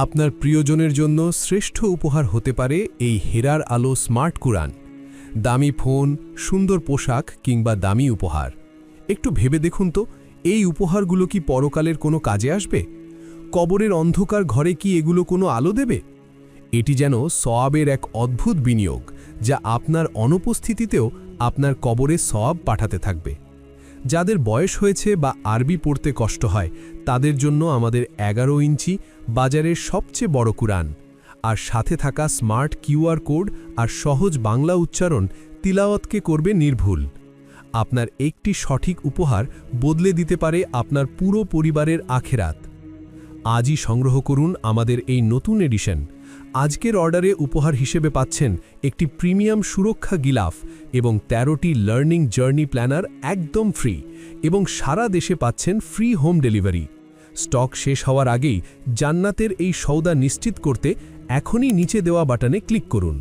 আপনার প্রিয়জনের জন্য শ্রেষ্ঠ উপহার হতে পারে এই হীরার আলো স্মার্ট কুরআন। দামি ফোন, সুন্দর পোশাক কিংবা দামি উপহার। একটু ভেবে দেখুন তো, এই উপহারগুলো কি পরকালের কোনো কাজে আসবে? কবরের অন্ধকার ঘরে কি এগুলো কোনো আলো দেবে? এটি যেন সওয়াবের এক অদ্ভুত বিনিয়োগ, যা আপনার অনুপস্থিতিতেও আপনার কবরে সওয়াব পাঠাতে থাকবে। যাদের বয়স হয়েছে বা আরবি পড়তে কষ্ট হয়, তাদের জন্য আমাদের 11 ইঞ্চি বাজারের সবচেয়ে বড় কুরআন, আর সাথে থাকা স্মার্ট কিউআর কোড আর সহজ বাংলা উচ্চারণ তিলাওয়াতকে করবে নির্ভুল। আপনার একটি সঠিক উপহার বদলে দিতে পারে আপনার পুরো পরিবারের আখেরাত। আজই সংগ্রহ করুন আমাদের এই নতুন এডিশন। আজকের অর্ডারে উপহার হিসেবে পাচ্ছেন একটি প্রিমিয়াম সুরক্ষা গিলাফ এবং 13টি লার্নিং জার্নি প্ল্যানার একদম ফ্রি, এবং সারা দেশে পাচ্ছেন ফ্রি হোম ডেলিভারি। স্টক শেষ হওয়ার আগেই জান্নাতের এই সওদা নিশ্চিত করতে এখনই নিচে দেওয়া বাটনে ক্লিক করুন।